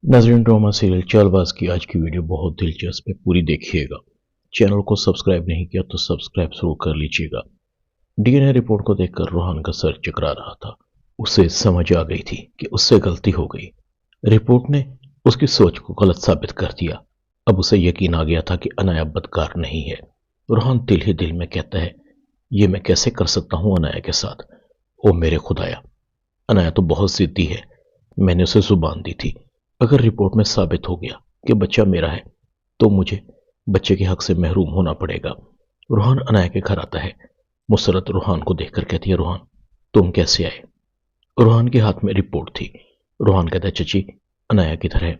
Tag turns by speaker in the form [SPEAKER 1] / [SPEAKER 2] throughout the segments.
[SPEAKER 1] नाज़रीन, drama serial Chaalbaaz की आज की वीडियो बहुत दिलचस्प है, पूरी देखिएगा। चैनल को सब्सक्राइब नहीं किया तो सब्सक्राइब जरूर कर लीजिएगा। डीएनए रिपोर्ट को देखकर रोहन का सर चकरा रहा था। उसे समझ आ गई थी कि उससे गलती हो गई। रिपोर्ट ने उसकी सोच को गलत साबित कर दिया। अब उसे यकीन आ गया था कि अनाया बदकार नहीं है। रोहन दिल ही दिल में कहता है, ये मैं कैसे कर सकता हूँ अनाया के साथ। ओ मेरे खुदाया, अनाया तो बहुत जिद्दी है। मैंने उसे जुबान दी थी, अगर रिपोर्ट में साबित हो गया कि बच्चा मेरा है तो मुझे बच्चे के हक से महरूम होना पड़ेगा। रोहन अनाया के घर आता है। मुसरत रोहन को देखकर कहती है, रोहन तुम कैसे आए? रोहन के हाथ में रिपोर्ट थी। रोहन कहता है, चची अनाया किधर है?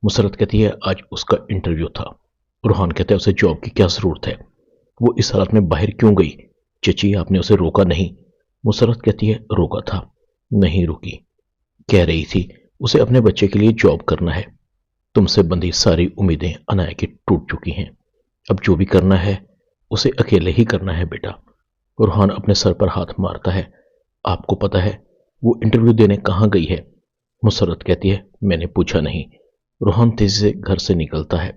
[SPEAKER 1] मुसरत कहती है, आज उसका इंटरव्यू था। रोहन कहता है, उसे जॉब की क्या जरूरत है? वो इस हालत में बाहर क्यों गई? चची आपने उसे रोका नहीं? मुसरत कहती है, रोका था, नहीं रुकी। कह रही थी उसे अपने बच्चे के लिए जॉब करना है। तुमसे बंधी सारी उम्मीदें अनाया की टूट चुकी हैं। अब जो भी करना है उसे अकेले ही करना है बेटा। रोहन अपने सर पर हाथ मारता है। आपको पता है वो इंटरव्यू देने कहाँ गई है? मुसरत कहती है, मैंने पूछा नहीं। रोहन तेजी से घर से निकलता है।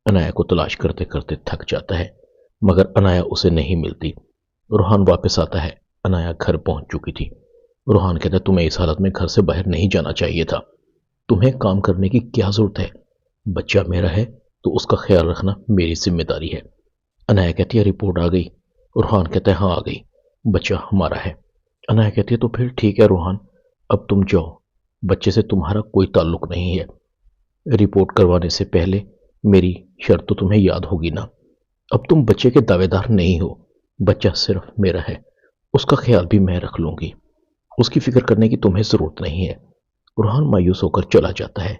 [SPEAKER 1] अनाया को तलाश करते करते थक जाता है, मगर अनाया उसे नहीं मिलती। रोहन वापस आता है। अनाया घर पहुंच चुकी थी। रोहन कहता है, तुम्हें इस हालत में घर से बाहर नहीं जाना चाहिए था। तुम्हें काम करने की क्या जरूरत है? बच्चा मेरा है तो उसका ख्याल रखना मेरी जिम्मेदारी है। अनाया कहती है, रिपोर्ट आ गई? रोहन कहता है, हाँ आ गई, बच्चा हमारा है। अनाया कहती है, तो फिर ठीक है रोहन, अब तुम जाओ, बच्चे से तुम्हारा कोई ताल्लुक नहीं है। रिपोर्ट करवाने से पहले मेरी शर्त तो तुम्हें याद होगी ना। अब तुम बच्चे के दावेदार नहीं हो, बच्चा सिर्फ मेरा है, उसका ख्याल भी मैं रख लूंगी, उसकी फिक्र करने की तुम्हें जरूरत नहीं है। रोहन मायूस होकर चला जाता है।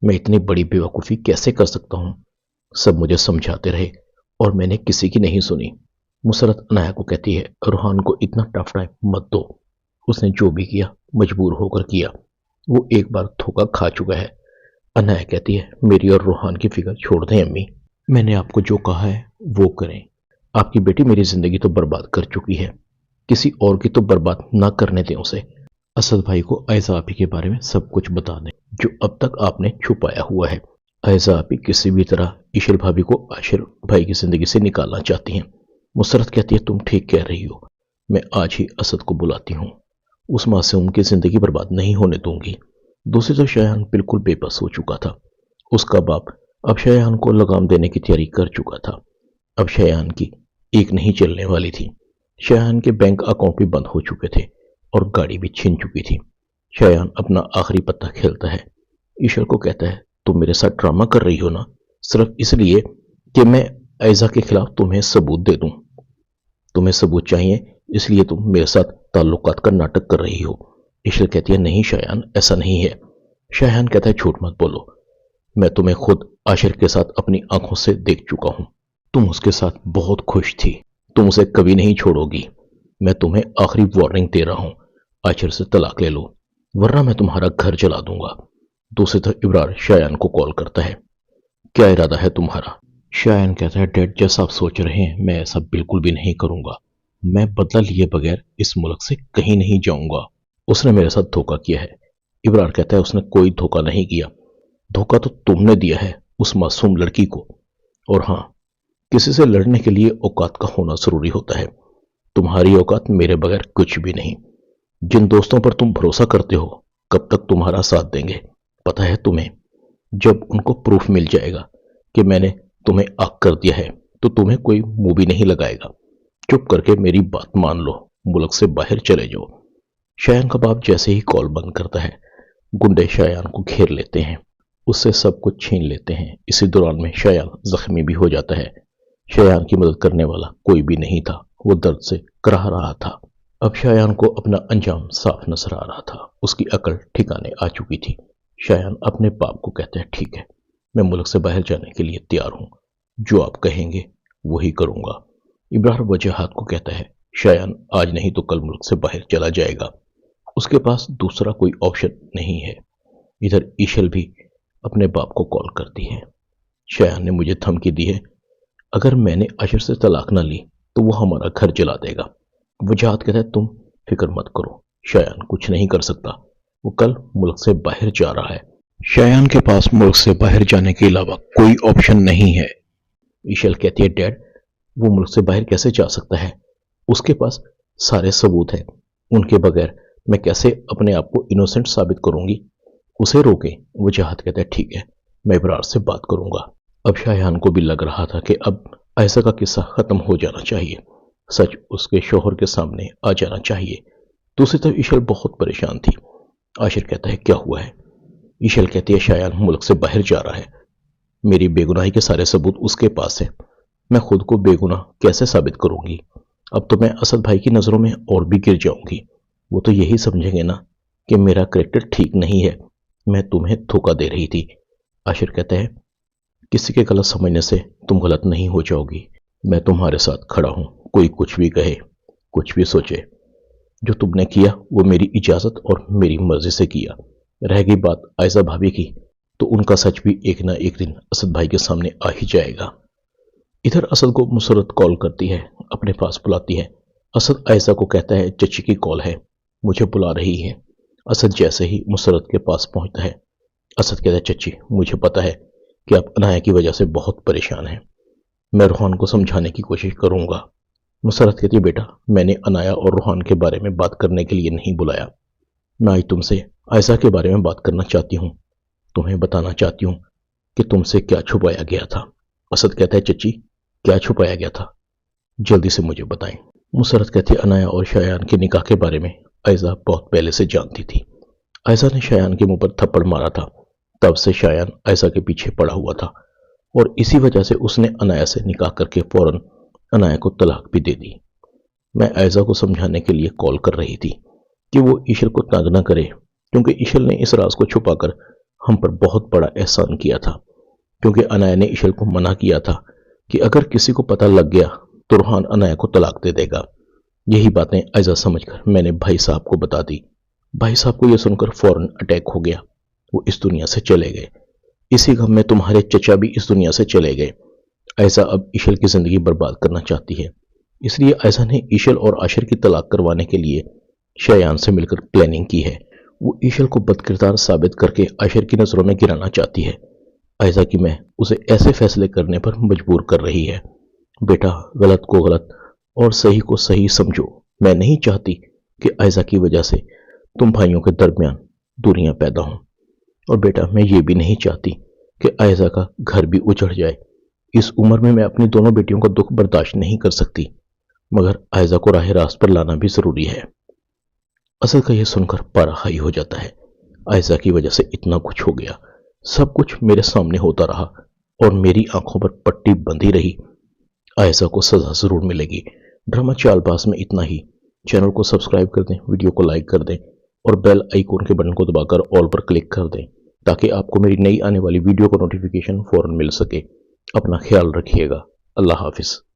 [SPEAKER 1] मैं इतनी बड़ी बेवकूफ़ी कैसे कर सकता हूँ? सब मुझे समझाते रहे और मैंने किसी की नहीं सुनी। मुसरत अनाया को कहती है, रोहन को इतना टफ टाइम मत दो, उसने जो भी किया मजबूर होकर किया, वो एक बार धोखा खा चुका है। अनाया कहती है, मेरी और रोहन की फिक्र छोड़ दें अम्मी, मैंने आपको जो कहा है वो करें। आपकी बेटी मेरी जिंदगी तो बर्बाद कर चुकी है, किसी और की तो बर्बाद ना करने दें उसे। असद भाई को आयजा आपी के बारे में सब कुछ बता दें जो अब तक आपने छुपाया हुआ है। आयजा आपी किसी भी तरह ईशर भाभी को आशिर भाई की जिंदगी से निकालना चाहती हैं। मुसरत कहती है, तुम ठीक कह रही हो, मैं आज ही असद को बुलाती हूँ, उस मासूम की जिंदगी बर्बाद नहीं होने दूंगी। दूसरी तरफ शायान बिल्कुल बेबस हो चुका था। उसका बाप अब शायान को लगाम देने की तैयारी कर चुका था। अब शायान की एक नहीं चलने वाली थी। शायान के बैंक अकाउंट भी बंद हो चुके थे और गाड़ी भी छीन चुकी थी। शायान अपना आखिरी पत्ता खेलता है। ईश्वर को कहता है, तुम मेरे साथ ड्रामा कर रही हो ना, सिर्फ इसलिए कि मैं ऐजा के खिलाफ तुम्हें सबूत दे दूं। तुम्हें सबूत चाहिए इसलिए तुम मेरे साथ ताल्लुकात का नाटक कर रही हो। ईश्वर कहती है, नहीं शायान, ऐसा नहीं है। शायान कहता है, झूठ मत बोलो, मैं तुम्हें खुद आशिर के साथ अपनी आंखों से देख चुका हूं। तुम उसके साथ बहुत खुश थी, तुम उसे कभी नहीं छोड़ोगी। मैं तुम्हें आखिरी वार्निंग दे रहा हूं, आशिर से तलाक ले लो वरना मैं तुम्हारा घर जला दूंगा। दूसरी तरफ इब्रार शायान को कॉल करता है, क्या इरादा है तुम्हारा? शायान कहता है, डैड जैसा आप सोच रहे हैं मैं ऐसा बिल्कुल भी नहीं करूंगा। मैं बदला लिए बगैर इस मुल्क से कहीं नहीं जाऊंगा। उसने मेरे साथ धोखा किया है। इब्रार कहता है, उसने कोई धोखा नहीं किया, धोखा तो तुमने दिया है उस मासूम लड़की को। और हां, किसी से लड़ने के लिए औकात का होना जरूरी होता है। तुम्हारी औकात मेरे बगैर कुछ भी नहीं। जिन दोस्तों पर तुम भरोसा करते हो कब तक तुम्हारा साथ देंगे पता है तुम्हें? जब उनको प्रूफ मिल जाएगा कि मैंने तुम्हें आग कर दिया है तो तुम्हें कोई मुंह भी नहीं लगाएगा। चुप करके मेरी बात मान लो, मुल्क से बाहर चले जाओ। शायान का बाप जैसे ही कॉल बंद करता है, गुंडे शायान को घेर लेते हैं, उससे सब कुछ छीन लेते हैं। इसी दौरान में शायान जख्मी भी हो जाता है। शायान की मदद करने वाला कोई भी नहीं था, वो दर्द से कराह रहा था। अब शायान को अपना अंजाम साफ नजर आ रहा था, उसकी अकल ठिकाने आ चुकी थी। शायान अपने बाप को कहता है, ठीक है, मैं मुल्क से बाहर जाने के लिए तैयार हूं, जो आप कहेंगे वही करूंगा। इब्राहिम वजहात को कहता है, शायान आज नहीं तो कल मुल्क से बाहर चला जाएगा, उसके पास दूसरा कोई ऑप्शन नहीं है। इधर ईशल भी अपने बाप को कॉल करती है, शायान ने मुझे धमकी दी है, अगर मैंने अशर से तलाक ना ली तो वो हमारा घर जला देगा। वजहात कहता है, तुम फिक्र मत करो, शायान कुछ नहीं कर सकता, वो कल मुल्क से बाहर जा रहा है। शायान के पास मुल्क से बाहर जाने के अलावा कोई ऑप्शन नहीं है। ईशल कहती है, डैड, वो मुल्क से बाहर कैसे जा सकता है? उसके पास सारे सबूत हैं। उनके बगैर मैं कैसे अपने आप को इनोसेंट साबित करूंगी? उसे रोके। वजाहत कहता है, ठीक है, मैं इब्रार से बात करूंगा। अब शायान को भी लग रहा था कि अब ऐसा का किस्सा खत्म हो जाना चाहिए, सच उसके शोहर के सामने आ जाना चाहिए। दूसरी तरफ ईशल बहुत परेशान थी। आशिर कहता है, क्या हुआ है? ईशल कहती है, शायान मुल्क से बाहर जा रहा है। मेरी बेगुनाही के सारे सबूत उसके पास है। मैं खुद को बेगुनाह कैसे साबित करूंगी? अब तो मैं असद भाई की नजरों में और भी गिर जाऊंगी। वो तो यही समझेंगे ना कि मेरा करेक्टर ठीक नहीं है, मैं तुम्हें धोखा दे रही थी। आशिर कहता है, किसी के गलत समझने से तुम गलत नहीं हो जाओगी। मैं तुम्हारे साथ खड़ा हूं, कोई कुछ भी कहे, कुछ भी सोचे। जो तुमने किया वो मेरी इजाजत और मेरी मर्जी से किया। रह गई बात आयजा भाभी की, तो उनका सच भी एक ना एक दिन असद भाई के सामने आ ही जाएगा। इधर असद को मुसरत कॉल करती है, अपने पास बुलाती है। असद आयजा को कहता है, चची की कॉल है, मुझे बुला रही है। असद जैसे ही मुसरत के पास पहुंचता है, असद कहता है, चची, मुझे पता है कि आप अनाया की वजह से बहुत परेशान हैं। मैं रूहान को समझाने की कोशिश करूंगा। मुसरत कहती है, बेटा, मैंने अनाया और रूहान के बारे में बात करने के लिए नहीं बुलाया। मैं आज तुमसे आयशा के बारे में बात करना चाहती हूँ। तुम्हें बताना चाहती हूँ कि तुमसे क्या छुपाया गया था। असद कहता है, चची, क्या छुपाया गया था? जल्दी से मुझे बताएं। मुसरत कहती है, अनाया और शायान के निकाह के बारे में आयशा बहुत पहले से जानती थी। आयशा ने शायान के मुंह पर थप्पड़ मारा था, तब से शायान आयशा के पीछे पड़ा हुआ था और इसी वजह से उसने अनाया से निकाह करके फौरन अनाया को तलाक भी दे दी। मैं आयशा को समझाने के लिए कॉल कर रही थी कि वो ईशल को तंग न करे, क्योंकि ईशल ने इस राज को छुपाकर हम पर बहुत बड़ा एहसान किया था। क्योंकि अनाया ने ईशल को मना किया था कि अगर किसी को पता लग गया तो रूहान अनाया को तलाक दे देगा। यही बातें आयशा समझकर मैंने भाई साहब को बता दी। भाई साहब को यह सुनकर फौरन अटैक हो गया, वो इस दुनिया से चले गए। इसी गम में तुम्हारे चचा भी इस दुनिया से चले गए। आयशा अब ईशल की जिंदगी बर्बाद करना चाहती है, इसलिए आयशा ने ईशल और आशिर की तलाक करवाने के लिए शायान से मिलकर प्लानिंग की है। वो ईशल को बदकिरदार साबित करके आशिर की नजरों में गिराना चाहती है। आयशा की मैं उसे ऐसे फैसले करने पर मजबूर कर रही है। बेटा, गलत को गलत और सही को सही समझो। मैं नहीं चाहती कि आयशा की वजह से तुम भाइयों के दरमियान दूरियां पैदा हों। और बेटा, मैं ये भी नहीं चाहती कि आयशा का घर भी उजड़ जाए। इस उम्र में मैं अपनी दोनों बेटियों का दुख बर्दाश्त नहीं कर सकती, मगर आयशा को राह रास्त पर लाना भी जरूरी है। असद का यह सुनकर पारा हाई हो जाता है। आयशा की वजह से इतना कुछ हो गया, सब कुछ मेरे सामने होता रहा और मेरी आंखों पर पट्टी बंधी रही। आयशा को सजा जरूर मिलेगी। ड्रामा चालबाज में इतना ही। चैनल को सब्सक्राइब कर दें, वीडियो को लाइक कर दें और बेल आइकॉन के बटन को दबाकर ऑल पर क्लिक कर दें, ताकि आपको मेरी नई आने वाली वीडियो का नोटिफिकेशन फौरन मिल सके। अपना ख्याल रखिएगा। अल्लाह हाफिज।